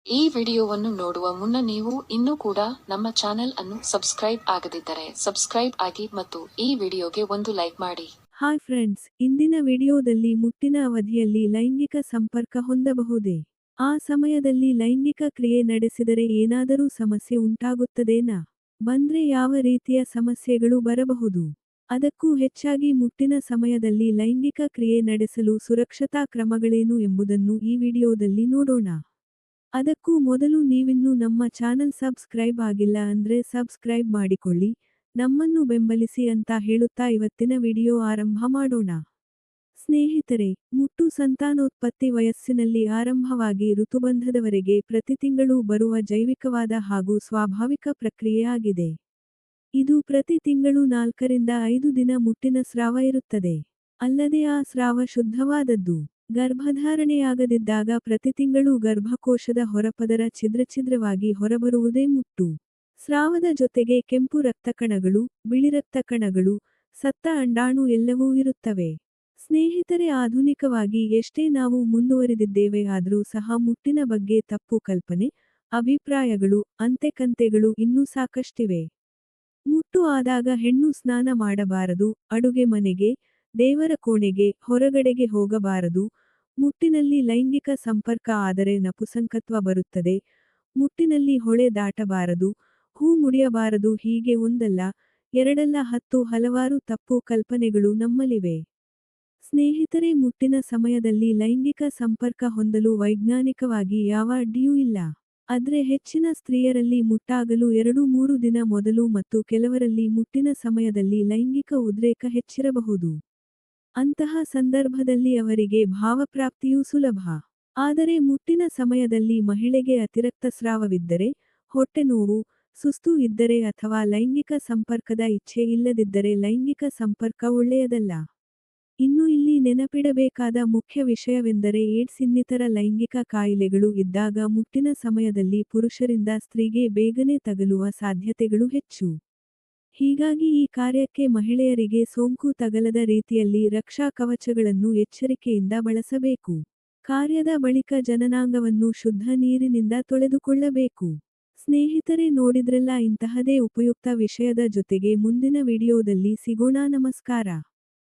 ಈ ವಿಡಿಯೋವನ್ನು ನೋಡುವ ಮುನ್ನ ನೀವು ಇನ್ನೂ ಕೂಡ ನಮ್ಮ ಚಾನೆಲ್ ಅನ್ನು ಸಬ್ಸ್ಕ್ರೈಬ್ ಆಗದಿದ್ದರೆ ಸಬ್ಸ್ಕ್ರೈಬ್ ಆಗಿ ಮತ್ತು ಈ ವಿಡಿಯೋಗೆ ಒಂದು ಲೈಕ್ ಮಾಡಿ. ಹಾಯ್ ಫ್ರೆಂಡ್ಸ್, ಇಂದಿನ ವಿಡಿಯೋದಲ್ಲಿ ಮುಟ್ಟಿನ ಅವಧಿಯಲ್ಲಿ ಲೈಂಗಿಕ ಸಂಪರ್ಕ ಹೊಂದಬಹುದೇ? ಆ ಸಮಯದಲ್ಲಿ ಲೈಂಗಿಕ ಕ್ರಿಯೆ ನಡೆಸಿದರೆ ಏನಾದರೂ ಸಮಸ್ಯೆ ಉಂಟಾಗುತ್ತದೇನಾ? ಬಂದ್ರೆ ಯಾವ ರೀತಿಯ ಸಮಸ್ಯೆಗಳು ಬರಬಹುದು? ಅದಕ್ಕೂ ಹೆಚ್ಚಾಗಿ ಮುಟ್ಟಿನ ಸಮಯದಲ್ಲಿ ಲೈಂಗಿಕ ಕ್ರಿಯೆ ನಡೆಸಲು ಸುರಕ್ಷತಾ ಕ್ರಮಗಳೇನು ಎಂಬುದನ್ನು ಈ ವಿಡಿಯೋದಲ್ಲಿ ನೋಡೋಣ. ಅದಕ್ಕೂ ಮೊದಲು ನೀವಿನ್ನೂ ನಮ್ಮ ಚಾನಲ್ ಸಬ್ಸ್ಕ್ರೈಬ್ ಆಗಿಲ್ಲ ಅಂದ್ರೆ ಸಬ್ಸ್ಕ್ರೈಬ್ ಮಾಡಿಕೊಳ್ಳಿ, ನಮ್ಮನ್ನು ಬೆಂಬಲಿಸಿ ಅಂತ ಹೇಳುತ್ತಾ ಇವತ್ತಿನ ವಿಡಿಯೋ ಆರಂಭ ಮಾಡೋಣ. ಸ್ನೇಹಿತರೆ, ಮುಟ್ಟು ಸಂತಾನೋತ್ಪತ್ತಿ ವಯಸ್ಸಿನಲ್ಲಿ ಆರಂಭವಾಗಿ ಋತುಬಂಧದವರೆಗೆ ಪ್ರತಿ ತಿಂಗಳೂ ಬರುವ ಜೈವಿಕವಾದ ಹಾಗೂ ಸ್ವಾಭಾವಿಕ ಪ್ರಕ್ರಿಯೆ ಆಗಿದೆ. ಇದು ಪ್ರತಿ ತಿಂಗಳು 4 ರಿಂದ 5 ದಿನ ಮುಟ್ಟಿನ ಸ್ರಾವ ಇರುತ್ತದೆ. ಅಲ್ಲದೆ ಆ ಸ್ರಾವ ಶುದ್ಧವಾದದ್ದು. ಗರ್ಭಧಾರಣೆಯಾಗದಿದ್ದಾಗ ಪ್ರತಿ ತಿಂಗಳೂ ಗರ್ಭಕೋಶದ ಹೊರಪದರ ಛಿದ್ರವಾಗಿ ಹೊರಬರುವುದೇ ಮುಟ್ಟು. ಸ್ರಾವದ ಜೊತೆಗೆ ಕೆಂಪು ರಕ್ತಕಣಗಳು, ಬಿಳಿ ರಕ್ತಕಣಗಳು, ಸತ್ತ ಅಂಡಾಣು ಎಲ್ಲವೂ ಇರುತ್ತವೆ. ಸ್ನೇಹಿತರೆ, ಆಧುನಿಕವಾಗಿ ಎಷ್ಟೇ ನಾವು ಮುಂದುವರಿದಿದ್ದೇವೆ ಆದರೂ ಸಹ ಮುಟ್ಟಿನ ಬಗ್ಗೆ ತಪ್ಪು ಕಲ್ಪನೆ, ಅಭಿಪ್ರಾಯಗಳು, ಅಂತೆಕಂತೆಗಳು ಇನ್ನೂ ಸಾಕಷ್ಟಿವೆ. ಮುಟ್ಟು ಆದಾಗ ಹೆಣ್ಣು ಸ್ನಾನ ಮಾಡಬಾರದು, ಅಡುಗೆ ಮನೆಗೆ, ದೇವರ ಕೋಣೆಗೆ, ಹೊರಗಡೆಗೆ ಹೋಗಬಾರದು, ಮುಟ್ಟಿನಲ್ಲಿ ಲೈಂಗಿಕ ಸಂಪರ್ಕ ಆದರೆ ನಪುಂಸಕತ್ವ ಬರುತ್ತದೆ, ಮುಟ್ಟಿನಲ್ಲಿ ಹೊಳೆ ದಾಟಬಾರದು, ಹೂ ಮುಡಿಯಬಾರದು ಹೀಗೆ ಒಂದಲ್ಲ, ಎರಡಲ್ಲ ಹಲವಾರು ತಪ್ಪು ಕಲ್ಪನೆಗಳು ನಮ್ಮಲ್ಲಿವೆ. ಸ್ನೇಹಿತರೆ, ಮುಟ್ಟಿನ ಸಮಯದಲ್ಲಿ ಲೈಂಗಿಕ ಸಂಪರ್ಕ ಹೊಂದಲು ವೈಜ್ಞಾನಿಕವಾಗಿ ಯಾವ ಅಡ್ಡಿಯೂ ಇಲ್ಲ. ಆದ್ರೆ ಹೆಚ್ಚಿನ ಸ್ತ್ರೀಯರಲ್ಲಿ ಮುಟ್ಟಾಗಲು 2-3 ದಿನ ಮೊದಲು ಮತ್ತು ಕೆಲವರಲ್ಲಿ ಮುಟ್ಟಿನ ಸಮಯದಲ್ಲಿ ಲೈಂಗಿಕ ಉದ್ರೇಕ ಹೆಚ್ಚಿರಬಹುದು. ಅಂತಹ ಸಂದರ್ಭದಲ್ಲಿ ಅವರಿಗೆ ಭಾವಪ್ರಾಪ್ತಿಯೂ ಸುಲಭ. ಆದರೆ ಮುಟ್ಟಿನ ಸಮಯದಲ್ಲಿ ಮಹಿಳೆಗೆ ಅತಿರಕ್ತಸ್ರಾವವಿದ್ದರೆ, ಹೊಟ್ಟೆನೋವು, ಸುಸ್ತು ಇದ್ದರೆ ಅಥವಾ ಲೈಂಗಿಕ ಸಂಪರ್ಕದ ಇಚ್ಛೆ ಇಲ್ಲದಿದ್ದರೆ ಲೈಂಗಿಕ ಸಂಪರ್ಕ ಒಳ್ಳೆಯದಲ್ಲ. ಇನ್ನು ಇಲ್ಲಿ ನೆನಪಿಡಬೇಕಾದ ಮುಖ್ಯ ವಿಷಯವೆಂದರೆ ಏಡ್ಸ್ ಇನ್ನಿತರ ಲೈಂಗಿಕ ಕಾಯಿಲೆಗಳು ಇದ್ದಾಗ ಮುಟ್ಟಿನ ಸಮಯದಲ್ಲಿ ಪುರುಷರಿಂದ ಸ್ತ್ರೀಗೆ ಬೇಗನೆ ತಗಲುವ ಸಾಧ್ಯತೆಗಳು ಹೆಚ್ಚು. ಹೀಗಾಗಿ ಈ ಕಾರ್ಯಕ್ಕೆ ಮಹಿಳೆಯರಿಗೆ ಸೋಂಕು ತಗಲದ ರೀತಿಯಲ್ಲಿ ರಕ್ಷಾ ಕವಚಗಳನ್ನು ಎಚ್ಚರಿಕೆಯಿಂದ ಬಳಸಬೇಕು. ಕಾರ್ಯದ ಬಳಿಕ ಜನನಾಂಗವನ್ನು ಶುದ್ಧ ನೀರಿನಿಂದ ತೊಳೆದುಕೊಳ್ಳಬೇಕು. ಸ್ನೇಹಿತರೆ, ನೋಡಿದ್ರಲ್ಲ, ಇಂತಹದೇ ಉಪಯುಕ್ತ ವಿಷಯದ ಜೊತೆಗೆ ಮುಂದಿನ ವಿಡಿಯೋದಲ್ಲಿ ಸಿಗೋಣ. ನಮಸ್ಕಾರ.